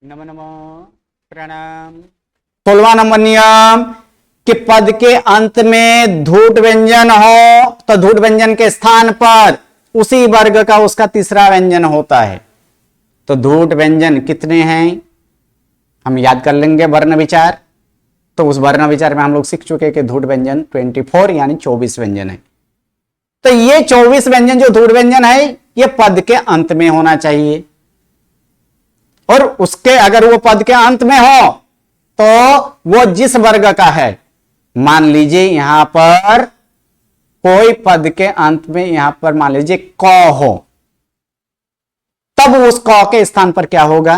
नमो नमो प्रणाम। 16वां नंबर नियम कि पद के अंत में धूट व्यंजन हो तो धूट व्यंजन के स्थान पर उसी वर्ग का उसका तीसरा व्यंजन होता है। तो धूट व्यंजन कितने हैं हम याद कर लेंगे वर्ण विचार। तो उस वर्ण विचार में हम लोग सीख चुके कि धूट व्यंजन 24 यानी 24 व्यंजन है। तो ये 24 व्यंजन जो धूट व्यंजन है ये पद के अंत में होना चाहिए और उसके अगर वो पद के अंत में हो तो वो जिस वर्ग का है, मान लीजिए यहां पर कोई पद के अंत में यहां पर मान लीजिए क हो, तब उस क के स्थान पर क्या होगा,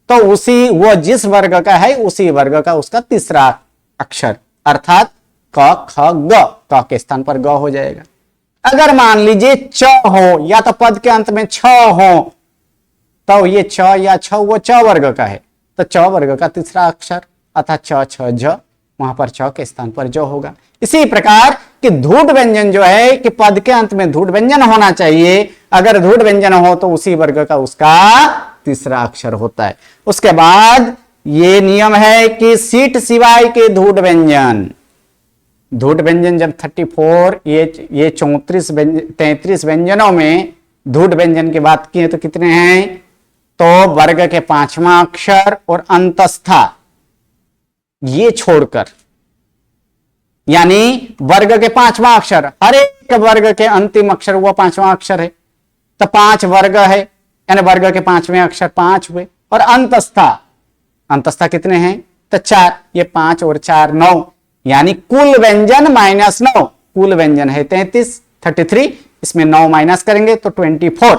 तो उसी वो जिस वर्ग का है उसी वर्ग का उसका तीसरा अक्षर अर्थात क ख ग, क के स्थान पर ग हो जाएगा। अगर मान लीजिए च हो या तो पद के अंत में छ हो तो ये छ या छ वो च वर्ग का है तो च वर्ग का तीसरा अक्षर अर्थात छ छ ज, वहां पर छ के स्थान पर जो होगा। इसी प्रकार कि धूट व्यंजन जो है कि पद के अंत में धूट व्यंजन होना चाहिए, अगर धूट व्यंजन हो तो उसी वर्ग का उसका तीसरा अक्षर होता है। उसके बाद ये नियम है कि सीट सिवाय के धूट व्यंजन, धूट व्यंजन जब 34 ये 33 व्यंजनों में धूट व्यंजन की बात की है तो कितने हैं, तो वर्ग के पांचवा अक्षर और अंतस्था ये छोड़कर, यानी वर्ग के पांचवा अक्षर, हर एक वर्ग के अंतिम अक्षर वो पांचवा अक्षर है तो 5 वर्ग है यानी वर्ग के पांचवें अक्षर 5 हुए और अंतस्था कितने हैं तो 4, ये 5 और 4 9 यानी कुल व्यंजन -9, कुल व्यंजन है 33, इसमें 9 माइनस करेंगे तो 24।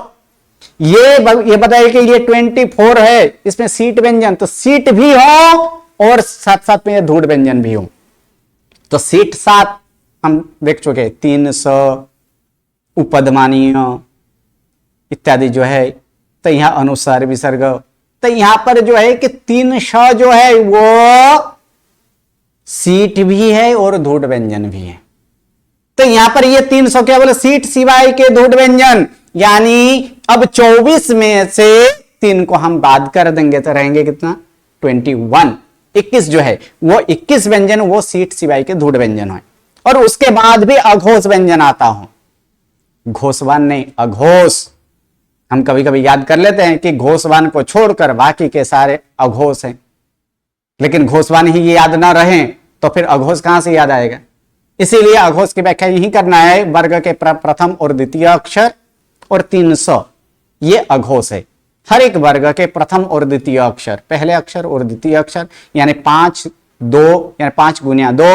ये बताइए कि ये 24 है, इसमें सीट व्यंजन तो सीट भी हो और साथ साथ में ये धूट व्यंजन भी हो। तो सीट 7 हम देख चुके, 300 उपदमानीय इत्यादि जो है, तो यहां अनुसार विसर्ग, तो यहां पर जो है कि 300 जो है वो सीट भी है और धूट व्यंजन भी है। तो यहां पर ये 300 केवल सीट सिवाय के धूट व्यंजन, यानी अब 24 में से 3 को हम बाद कर देंगे तो रहेंगे कितना 21 जो है वो 21 व्यंजन वो सीट सिवाय के धूट व्यंजन है। और उसके बाद भी अघोष व्यंजन आता हो, घोषवान नहीं अघोष, हम कभी कभी याद कर लेते हैं कि घोषवान को छोड़कर बाकी के सारे अघोष हैं, लेकिन घोषवान ही याद ना रहे तो फिर अघोष कहां से याद आएगा। इसीलिए अघोष की व्याख्या यही करना है, वर्ग के प्रथम और द्वितीय अक्षर और 300 ये अघोष है। हर एक वर्ग के प्रथम और द्वितीय अक्षर, पहले अक्षर और द्वितीय अक्षर यानी 5 2 यानी 5 गुणिया 2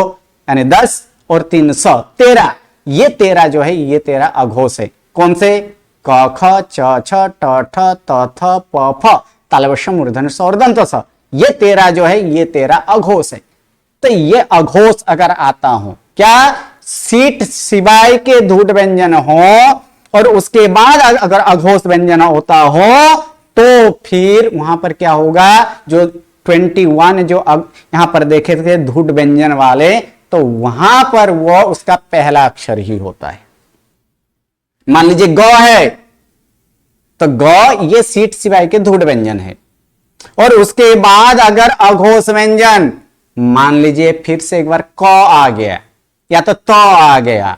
यानी 10 और 300 13, ये 13 जो है ये 13 अघोष है। कौन से, क ख च छ ट ठ त थ प फ तालव्य मूर्धन्य स और दंत स, ये 13 जो है ये 13 अघोष है। तो ये अघोष अगर आता हो, क्या सीट सिवाय के धूट व्यंजन हो और उसके बाद अगर अघोष व्यंजन होता हो तो फिर वहां पर क्या होगा, जो 21 जो यहां पर देखे थे धूट व्यंजन वाले, तो वहां पर वो उसका पहला अक्षर ही होता है। मान लीजिए ग है तो ग ये सीट सिवाय के धूट व्यंजन है और उसके बाद अगर अघोष व्यंजन, मान लीजिए फिर से एक बार क आ गया या तो त आ गया,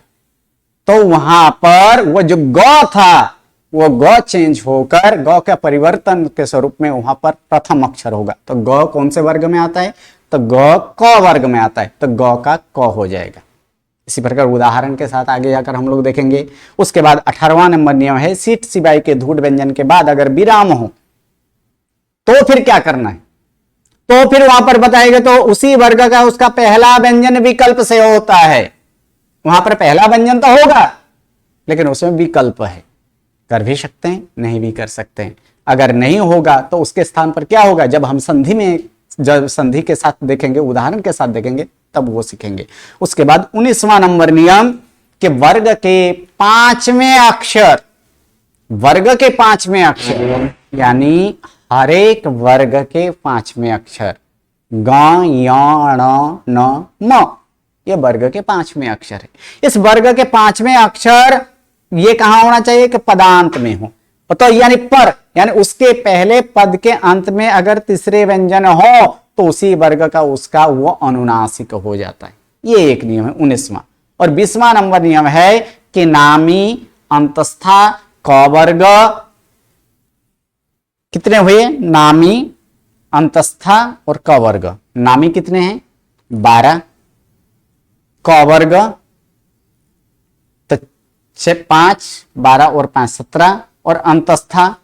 तो वहां पर वो जो ग था वो ग चेंज होकर ग के परिवर्तन के स्वरूप में वहां पर प्रथम अक्षर होगा। तो ग कौन से वर्ग में आता है, तो ग क वर्ग में आता है, तो ग का क हो जाएगा। इसी प्रकार उदाहरण के साथ आगे जाकर हम लोग देखेंगे। उसके बाद 18वां नंबर नियम है, सीट सिवाय के धूट व्यंजन के बाद अगर विराम हो तो फिर क्या करना है, तो फिर वहां पर बताएगा तो उसी वर्ग का उसका पहला व्यंजन विकल्प से होता है। वहां पर पहला व्यंजन तो होगा लेकिन उसमें विकल्प है, कर भी सकते हैं नहीं भी कर सकते हैं। अगर नहीं होगा तो उसके स्थान पर क्या होगा, जब हम जब संधि के साथ देखेंगे, उदाहरण के साथ देखेंगे तब वो सीखेंगे। उसके बाद 19वां नंबर नियम कि वर्ग के पांचवें अक्षर, वर्ग के पांचवें अक्षर यानी हर एक वर्ग के पांचवें अक्षर ग य ण न म, ये वर्ग के पांचवें अक्षर है। इस वर्ग के पांचवें अक्षर ये कहां होना चाहिए कि पदांत में हो, तो यानी पर, यानी उसके पहले पद के अंत में अगर तीसरे व्यंजन हो तो उसी वर्ग का उसका वो अनुनासिक हो जाता है। ये एक नियम है 19वां। और 20वां नंबर नियम है कि नामी, अंतस्था, क वर्ग कितने हुए? नामी, अंतस्था और क वर्ग। नामी कितने हैं? 12, क वर्ग तो 5, 12 और 5 17 और अंतस्था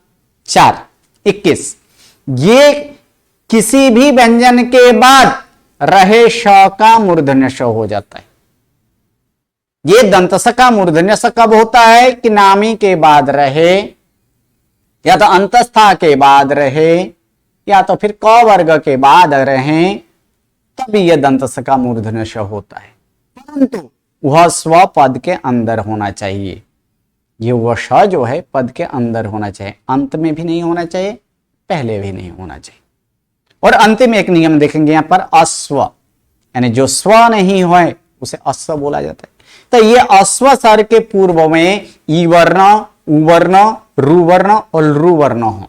4 21। ये किसी भी व्यंजन के बाद रहे श का मूर्धन्य श हो जाता है। ये दंतस का मूर्धन्य स कब होता है? कि नामी के बाद रहे, या तो अंतस्था के बाद रहे, या तो फिर क वर्ग के बाद रहे, तभी यह दंतस का मूर्धन्य श होता है। परंतु वह स्व पद के अंदर होना चाहिए। ये वह श जो है पद के अंदर होना चाहिए, अंत में भी नहीं होना चाहिए, पहले भी नहीं होना चाहिए। और अंतिम एक नियम देखेंगे यहां पर, अश्व, यानी जो स्व नहीं हो उसे अश्व बोला जाता है। तो ये अश्व स्वर के पूर्व में ई वर्ण, उ वर्ण, रु वर्ण और रु वर्ण हो।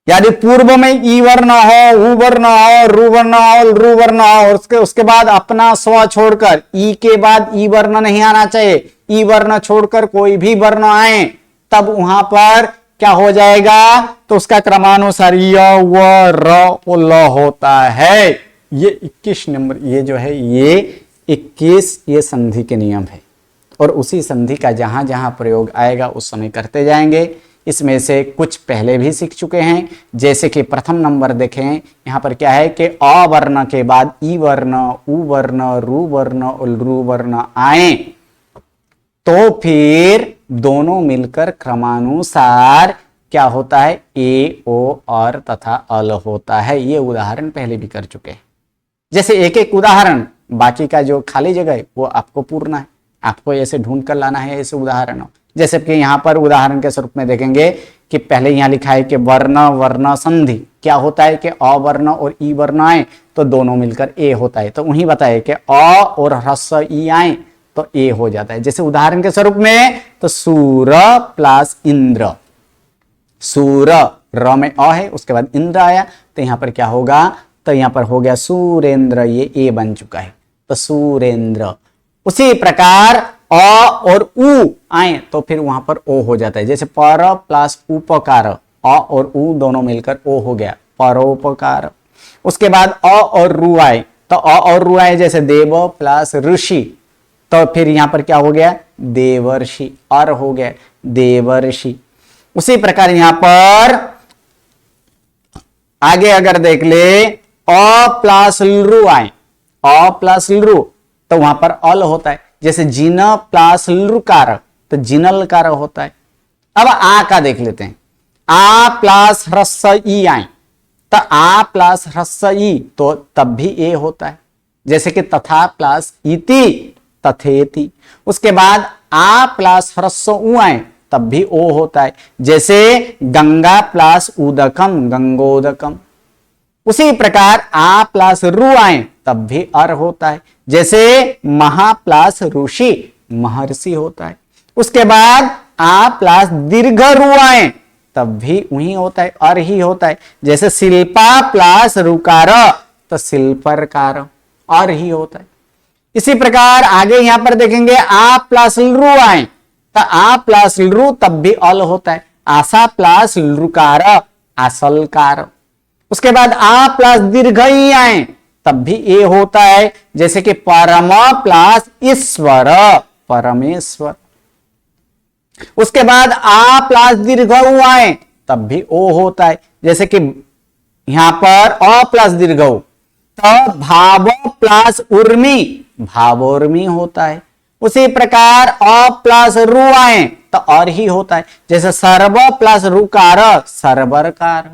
यदि पूर्व में ई वर्ण हो, उ वर्ण हो, रु वर्ण हो, रु वर्ण हो, उसके बाद अपना स्व छोड़कर ई के बाद ई वर्ण नहीं आना चाहिए। ई वर्ण छोड़कर कोई भी वर्ण आए तब वहां पर क्या हो जाएगा? तो उसका क्रमानुसार य, व, र और ल होता है। ये 21 नंबर, ये जो है ये 21 ये संधि के नियम है। और उसी संधि का जहां जहां प्रयोग आएगा उस समय करते जाएंगे। इसमें से कुछ पहले भी सीख चुके हैं, जैसे कि प्रथम नंबर देखें, यहां पर क्या है कि अ वर्ण के बाद ई वर्ण, उ वर्ण, रु वर्ण और रु वर्ण आए तो फिर दोनों मिलकर क्रमानुसार क्या होता है? ए, ओ, और तथा अल होता है। ये उदाहरण पहले भी कर चुके हैं। जैसे एक एक उदाहरण, बाकी का जो खाली जगह है वो आपको पूरना है, आपको ऐसे ढूंढ कर लाना है ऐसे उदाहरण। जैसे कि यहाँ पर उदाहरण के स्वरूप में देखेंगे कि पहले यहाँ लिखा है कि वर्ण वर्ण संधि क्या होता है कि अ वर्ण और ई वर्ण आए तो दोनों मिलकर ए होता है। तो वही बताए कि अ और ह्रस्व ई आए तो ए हो जाता है। जैसे उदाहरण के स्वरूप में तो सूर प्लस इंद्र, सूर र में अ है, उसके बाद इंद्र आया तो यहां पर क्या होगा? तो यहां पर हो गया सूरेंद्र, ये ए बन चुका है तो सूरेंद्र। उसी प्रकार अ और उ आए तो फिर वहां पर ओ हो जाता है। जैसे पर प्लस उपकार, अ और उ दोनों मिलकर ओ हो गया परोपकार। उसके बाद अ और रु आए तो अ और रु आए, जैसे देव प्लस ऋषि तो फिर यहां पर क्या हो गया? देवर्षि, और हो गया देवर्षि। उसी प्रकार यहां पर आगे अगर देख ले, अ प्लस लृ आए, अ प्लस लृ तो वहां पर अल होता है। जैसे जिन प्लस लृकार तो जिनलकार होता है। अब आ का देख लेते हैं, आ प्लस ह्रस्व ई आए तो आ प्लस ह्रस्व ई तो तब भी ए होता है। जैसे कि तथा प्लस इति तथेति। उसके बाद आ प्लस ह्रस्व उ आए तब भी ओ होता है। जैसे गंगा प्लस उदकम गंगोदकम। उसी प्रकार आ प्लस रु आए तब भी अर होता है। जैसे महा प्लस ऋषि महर्षि होता है। उसके बाद आ प्लस दीर्घ रु आए तब भी वही होता है, अर ही होता है। जैसे शिल्पा प्लस रुकार तो शिल्परकार, अर ही होता है। इसी प्रकार आगे यहां पर देखेंगे, आ प्लस लृ आए तो आ प्लस लृ तब भी अल होता है। आशा प्लस लृकार आसलकार। उसके बाद आ प्लस दीर्घ ई आए तब भी ए होता है। जैसे कि परम प्लस ईश्वर परमेश्वर। उसके बाद आ प्लस दीर्घ उ आए तब भी ओ होता है। जैसे कि यहां पर अ प्लस दीर्घ उ तो भाव प्लस उर्मी भावोर्मी होता है। उसी प्रकार अ प्लस रु आए तो और ही होता है। जैसे सर्व प्लस रुकार सर्वरकार।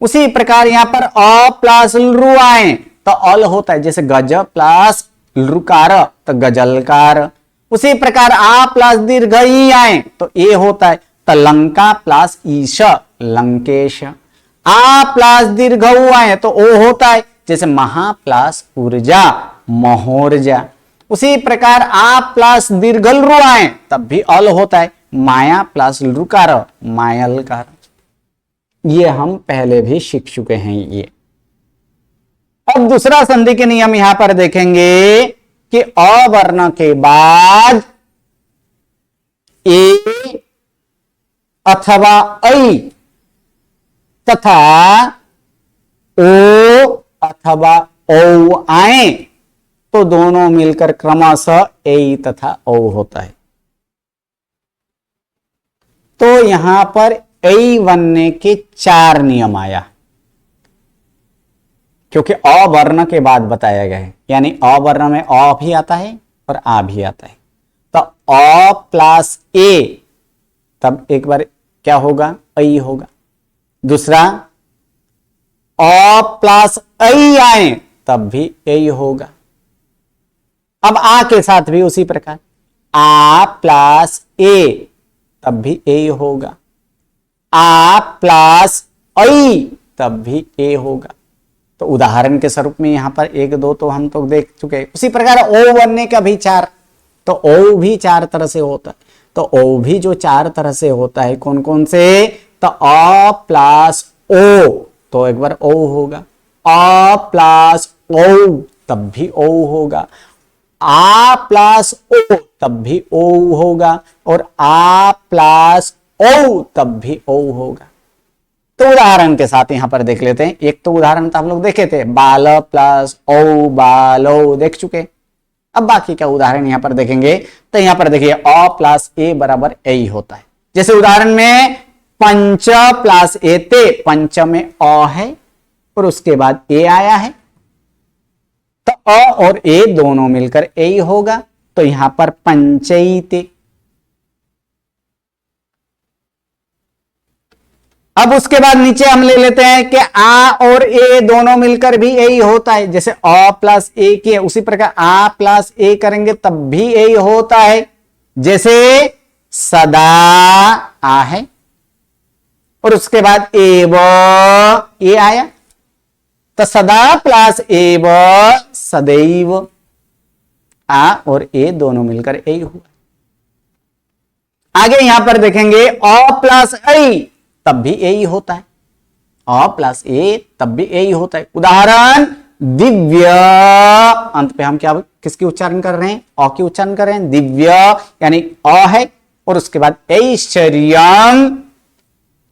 उसी प्रकार यहां पर अ प्लस लृ आए तो अल होता है। जैसे गज प्लस लृकार तो गजलकार। उसी प्रकार आ प्लस दीर्घ ई आए तो ए होता है। तो लंका प्लस ईश लंकेश। आ प्लस दीर्घ उ आए तो ओ होता है। जैसे महा प्लस ऊर्जा महोर्जा। उसी प्रकार आ प्लस दीर्घ लृ आए तब भी अल होता है। माया प्लस लुकार मायलकार। ये हम पहले भी सीख चुके हैं। ये अब दूसरा संधि के नियम यहां पर देखेंगे कि अ वर्ण के बाद ए अथवा ऐ तथा ओ अथवा औ आए तो दोनों मिलकर क्रमशः ए तथा औ होता है। तो यहां पर ऐ बनने के 4 नियम आया, क्योंकि अ वर्ण के बाद बताया गया है, यानी अ वर्ण में अ भी आता है और आ भी आता है। तो अ प्लस ए, तब एक बार क्या होगा, ऐ होगा। दूसरा अ प्लस ऐ आए तब भी ऐ होगा। अब आ के साथ भी उसी प्रकार आ प्लस ए तब भी ए होगा। आ प्लस ऐ तब भी ए होगा। तो उदाहरण के स्वरूप में यहां पर 1 2 तो हम तो देख चुके। उसी प्रकार ओ बनने का भी 4, तो ओ भी 4 तरह से होता है। तो ओ भी जो 4 तरह से होता है, कौन कौन से, तो अ प्लस ओ तो एक बार ओ होगा, अ प्लस ओ तब भी ओ होगा, आ प्लस ओ तब भी ओ होगा, और आ प्लस ओ तब भी ओ होगा। तो उदाहरण के साथ यहां पर देख लेते हैं। एक तो उदाहरण तो हम लोग देखे थे, बाल प्लस ओ बालो, देख चुके। अब बाकी का उदाहरण यहां पर देखेंगे। तो यहां पर देखिए अ प्लस ए बराबर ए होता है। जैसे उदाहरण में पंच प्लस ए ते, पंच में अ है और उसके बाद ए आया है, तो अ और ए दोनों मिलकर ए होगा। तो यहां पर पंचैते। अब उसके बाद नीचे हम ले लेते हैं कि आ और ए दोनों मिलकर भी ए होता है। जैसे अ प्लस ए के, उसी प्रकार आ प्लस ए करेंगे तब भी ए होता है। जैसे सदा आ है और उसके बाद एव ए आया, तो सदा प्लस एव सदैव, आ और ए दोनों मिलकर ए हुआ। आगे यहां पर देखेंगे अ प्लस ऐ तब भी ए होता है, अ प्लस ए तब भी ए होता है। उदाहरण दिव्य, अंत पे हम क्या किसकी उच्चारण कर रहे हैं, अ की उच्चारण कर रहे हैं। दिव्य यानी अ है और उसके बाद ऐश्वर्यम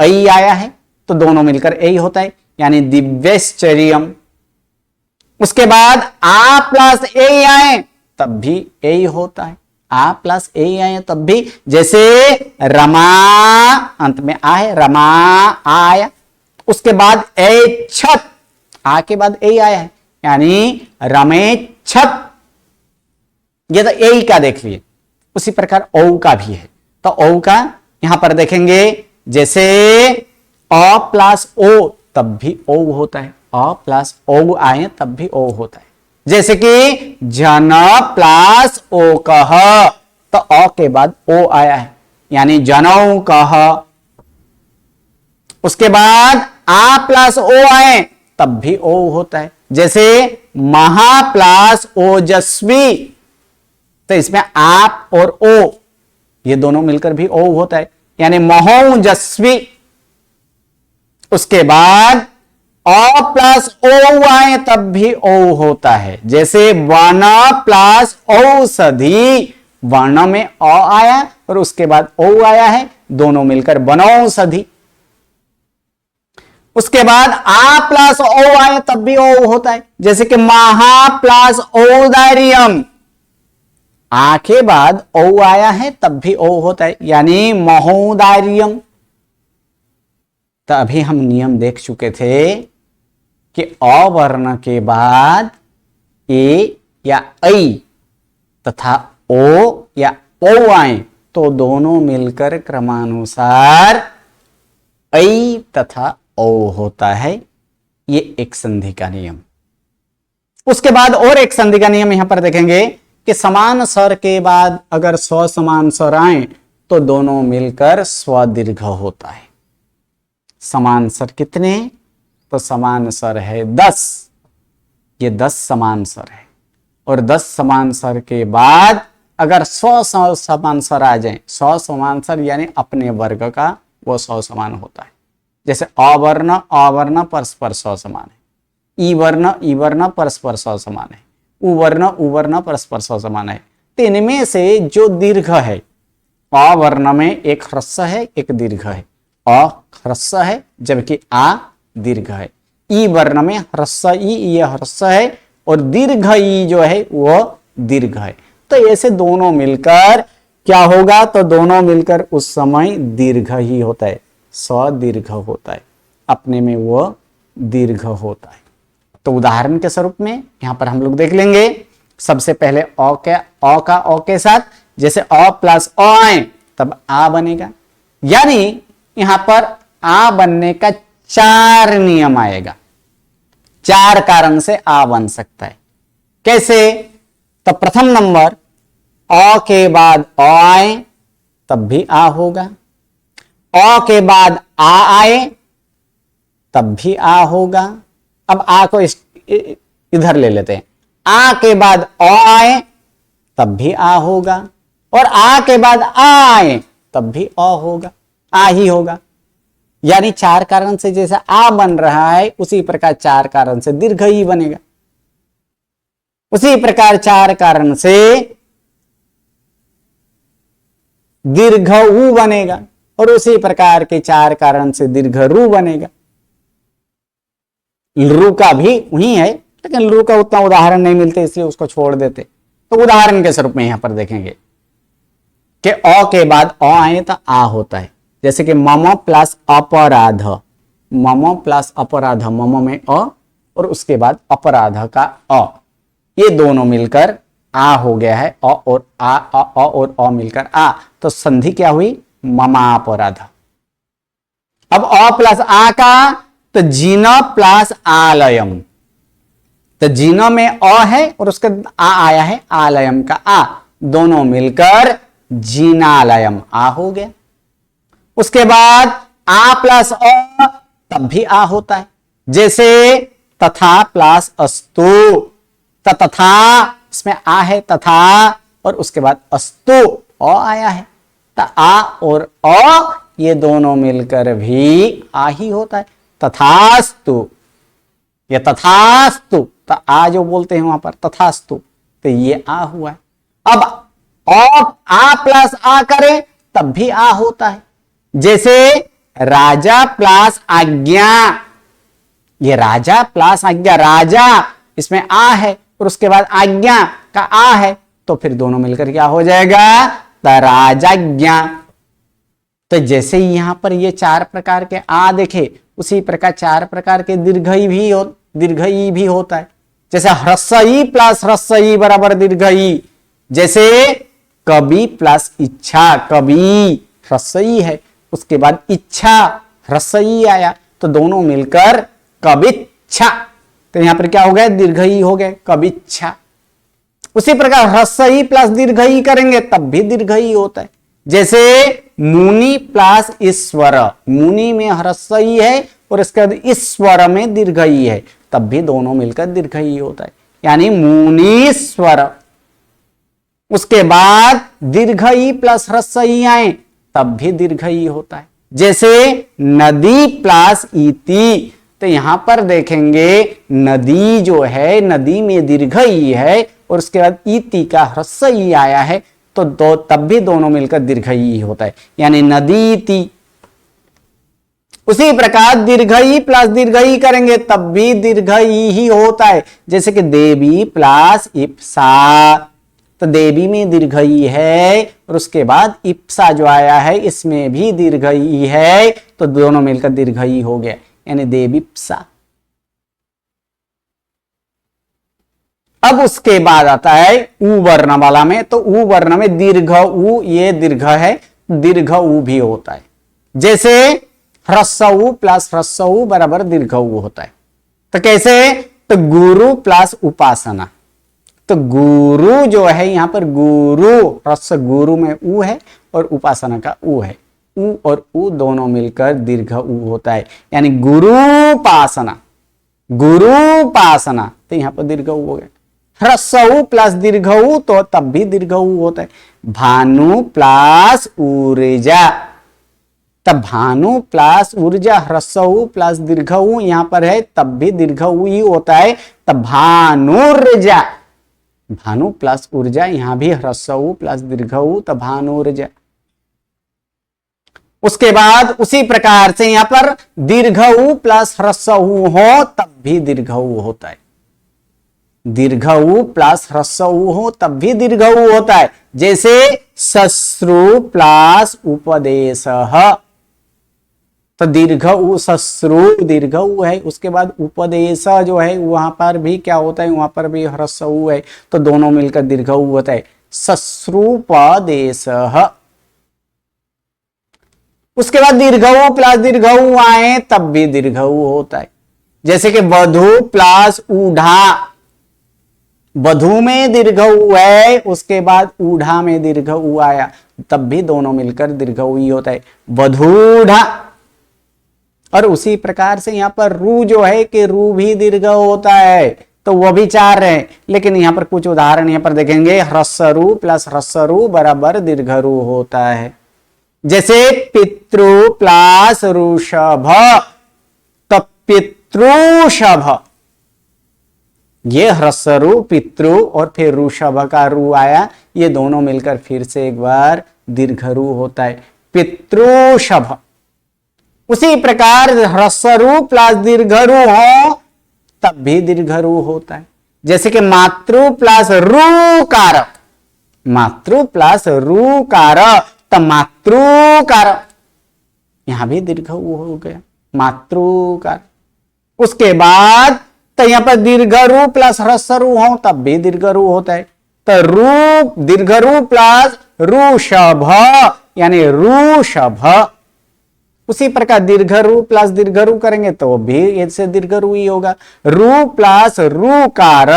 ऐ आया है, तो दोनों मिलकर ए होता है, यानी दिव्यश्चर्यम। उसके बाद आ प्लस ए आए तब भी ए होता है, आ प्लस ए आए तब भी। जैसे रमा, अंत में आ है, रमा आया, उसके बाद ए छत, आ के बाद ए आया है, यानी रमेच्छत। ये तो ए का देख लिए। उसी प्रकार औ का भी है। तो औ का यहां पर देखेंगे, जैसे अ प्लस ओ तब भी ओ होता है, अ प्लस ओ आए तब भी ओ होता है। जैसे कि जन प्लस ओ कह, तो अ के बाद ओ आया है, यानी जनौ कह। उसके बाद आ प्लस ओ आए तब भी ओ होता है। जैसे महा प्लस ओजस्वी, तो इसमें आप और ओ ये दोनों मिलकर भी ओ होता है, यानी महोजस्वी। उसके बाद अ प्लस ओ आए तब भी ओ होता है। जैसे वन प्लस औषधि, वर्ण में अ आया और उसके बाद ओ आया है, दोनों मिलकर बनौषधि। उसके बाद आ प्लस ओ आए तब भी ओ होता है। जैसे कि महा प्लस औदार्यम, आ के बाद ओ आया है तब भी ओ होता है, यानी महोदार्यम। तो अभी हम नियम देख चुके थे कि अ वर्ण के बाद ए या ऐ तथा ओ या ओ आए तो दोनों मिलकर क्रमानुसार ऐ तथा ओ होता है। ये एक संधि का नियम। उसके बाद और एक संधि का नियम यहां पर देखेंगे कि समान स्वर के बाद अगर स्वसमान स्वर आए तो दोनों मिलकर स्वदीर्घ होता है। समान स्वर कितने, तो समान स्वर है 10, ये 10 समान स्वर है। और 10 समान स्वर के बाद अगर 100 समांतर आ जाए, 100 समांतर यानी अपने वर्ग का, वो 100 समान होता है। जैसे अवर्ण अवर्ण परस्पर 100 समान है, ई वर्ण परस्पर 100 समान है, उवर्ण परस्पर 100 समान है। तो इनमें से जो दीर्घ है, अवर्ण में एक ह्रस्व है एक दीर्घ है, अ ह्रस्व है जबकि आ दीर्घ है। ई वर्ण में ह्रस्व ई, ये ह्रस्व है और दीर्घ ई जो है वो दीर्घ है। तो ऐसे दोनों मिलकर क्या होगा, तो दोनों मिलकर उस समय दीर्घ ही होता है, सदीर्घ होता है, अपने में वो दीर्घ होता है। तो उदाहरण के स्वरूप में यहां पर हम लोग देख लेंगे। सबसे पहले अ के साथ, जैसे अ प्लस अ आए तब आ बनेगा, यानी यहां पर आ बनने का 4 नियम आएगा, 4 कारण से आ बन सकता है। कैसे, तो प्रथम नंबर अ के बाद अ आए तब भी आ होगा, अ के बाद आ आए तब भी आ होगा। अब आ को इधर ले लेते हैं, आ के बाद अ आए तब भी आ होगा, और आ के बाद आ आए तब भी अ होगा, आ ही होगा। यानी 4 कारण से जैसा आ बन रहा है उसी प्रकार 4 कारण से दीर्घ ही बनेगा, उसी प्रकार 4 कारण से दीर्घ ऊ बनेगा, और उसी प्रकार के 4 कारण से दीर्घ रू बनेगा। रू का भी वही है, लेकिन रू का उतना उदाहरण नहीं मिलते इसलिए उसको छोड़ देते। तो उदाहरण के स्वरूप में यहां पर देखेंगे कि अ के बाद अ आए तो आ होता है। जैसे कि मम प्लस अपराध, मम प्लस अपराध, मम में अ और उसके बाद अपराध का अ, ये दोनों मिलकर आ हो गया है। अ और आ, अ और अ मिलकर आ, तो संधि क्या हुई, ममापराध। अब अ प्लस आ का, तो जीन प्लस आलयम, तो जीन में अ है और उसका आ आया है, आलयम का आ, दोनों मिलकर जीनालयम आ हो गया। उसके बाद आ प्लस अ तब भी आ होता है, जैसे तथा प्लस अस्तु, तथा इसमें आ है तथा और उसके बाद अस्तु अ आया है, तो आ और अ ये दोनों मिलकर भी आ ही होता है। तथास्तु, ये तथास्तु, तो आ जो बोलते हैं वहां पर तथास्तु, तो ये आ हुआ है। अब आ प्लस आ करें तब भी आ होता है, जैसे राजा प्लस आज्ञा, ये राजा प्लस आज्ञा, राजा इसमें आ है और उसके बाद आज्ञा का आ है, तो फिर दोनों मिलकर क्या हो जाएगा, तराजाज्ञा। तो जैसे ही यहां पर ये 4 प्रकार के आ देखे, उसी प्रकार 4 प्रकार के दीर्घई भी होता है। जैसे ह्रस्वई प्लस ह्रस्वई बराबर दीर्घई, जैसे कवि प्लस इच्छा, कवि ह्रस्वई है, उसके बाद इच्छा ह्रस्वई आया, तो दोनों मिलकर कविच्छा, तो यहां पर क्या हो गया, दीर्घई हो गए, कविच्छा। उसी प्रकार ह्रस्वई प्लस दीर्घई करेंगे तब भी दीर्घई होता है, जैसे मुनि प्लस ईश्वर, मुनि में ह्रस्वई है और इसके बाद ईश्वर में दीर्घई है, तब भी दोनों मिलकर दीर्घई होता है, यानी मुनीश्वर। उसके बाद दीर्घई प्लस ह्रस्वई आए तब भी दीर्घई होता है, जैसे नदी प्लस इति, तो यहां पर देखेंगे नदी जो है, नदी में दीर्घई है और उसके बाद इति का ह्रस्वई आया है, तो तब भी दोनों मिलकर दीर्घई होता है, यानी नदीति। उसी प्रकार दीर्घई प्लस दीर्घई करेंगे तब भी दीर्घई ही होता है, जैसे कि देवी प्लस इप्सा, तो देवी में दीर्घई है और उसके बाद इप्सा जो आया है इसमें भी दीर्घई है, तो दोनों मिलकर दीर्घई हो गया, यानी देवीप्सा। अब उसके बाद आता है उ वर्ण वाला में, तो उ वर्ण में दीर्घ उ, ये दीर्घ है, दीर्घ उ भी होता है, जैसे ह्रस्व उ प्लस ह्रस्व उ बराबर दीर्घ उ होता है। तो कैसे, तो गुरु प्लस उपासना, तो गुरु जो है यहां पर गुरु ह्रस्व गुरु में उ है और उपासना का उ है, उ और उ दोनों मिलकर दीर्घ उ होता है, यानी गुरुपासना, गुरुपासना, तो यहां पर दीर्घ उ हो गया। ह्रस्व प्लस दीर्घऊ तो तब भी दीर्घऊ होता है। भानु प्लस ऊर्जा, तब भानु प्लस ऊर्जा, ह्रस्व प्लस दीर्घऊ यहां पर है तब भी दीर्घऊ ही होता है। तब भानुर्जा, भानु प्लस ऊर्जा, यहां भी ह्रस्व प्लस दीर्घऊ तब भानुर्जा। उसके बाद उसी प्रकार से यहां पर दीर्घऊ प्लस ह्रस्व हो तब भी दीर्घऊ होता है। दीर्घऊ प्लस ह्रस्व हो तब भी दीर्घऊ होता है। जैसे सश्रु प्लस उपदेशः, तो दीर्घऊ सश्रु दीर्घऊ है, उसके बाद उपदेश जो है वहां पर भी क्या होता है, वहां पर भी ह्रस्व है, तो दोनों मिलकर दीर्घऊ होता है। सश्रुपदेशः। उसके बाद दीर्घऊ प्लस दीर्घऊ आए तब भी दीर्घऊ होता है। जैसे कि वधु प्लस ऊढ़ा, वधु में दीर्घऊ है, उसके बाद ऊढ़ा में दीर्घऊ आया तब भी दोनों मिलकर दीर्घऊ ही होता है, वधूढ़ा। और उसी प्रकार से यहां पर रू जो है कि रू भी दीर्घ होता है, तो वह भी 4 है। लेकिन यहां पर कुछ उदाहरण यहां पर देखेंगे, ह्रस्वरू प्लस ह्रस्वरू बराबर दीर्घरू होता है। जैसे पितृ प्लस ऋषभ, तो पितृषभ, ये ह्रस्वरू पितृ और फिर ऋषभ का रू आया, ये दोनों मिलकर फिर से एक बार दीर्घरू होता है, पितृषभ। उसी प्रकार ह्रस्वरू प्लस दीर्घरू हो तब भी दीर्घरू होता है। जैसे कि मातृ प्लस रूकार, मातृ प्लस रूकार, तब मातृकार, यहां भी दीर्घऊ हो गया, मातृकार। उसके बाद तो यहां पर दीर्घरू प्लस ह्रस्वरू हो तब भी दीर्घरू होता है, तो रू दीर्घरू प्लस ऋषभ यानी ऋषभ। उसी प्रकार दीर्घरू प्लस दीर्घरू करेंगे तो भी इससे दीर्घरू ही होगा, रू प्लस रूकार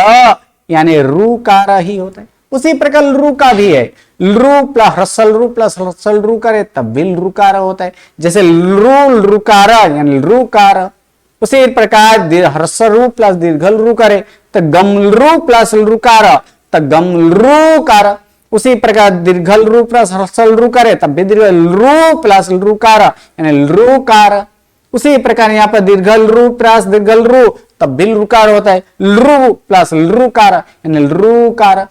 यानी रूकार ही होता है। उसी प्रकार रू का भी है, रू प्लस ह्रस्व प्लस ह्रस्व रू करे तब भी रुकार होता है। जैसे रू रुकार यानी रूकार। उसी प्रकार ह्रस्व प्लस दीर्घल रू करे तो गमलरू प्लस रुकार तो गमलरूकार। उसी प्रकार दीर्घल रू प्लस ह्रस्व रू करे तब भी दीर्घ रू प्लस लृकार यानी लृकार। उसी प्रकार यहाँ पर दीर्घल रू प्लस दीर्घल रू तब भी लृकार होता है, लृ प्लस लृकार यानी लृकार।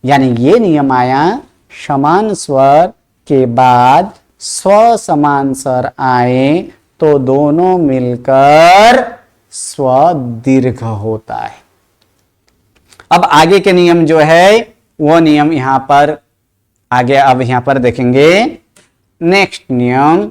यानी ये नियम आया, समान स्वर के बाद स्व समान स्वर आए तो दोनों मिलकर स्व दीर्घ होता है। अब आगे के नियम जो है वो नियम यहां पर आगे अब यहां पर देखेंगे। नेक्स्ट नियम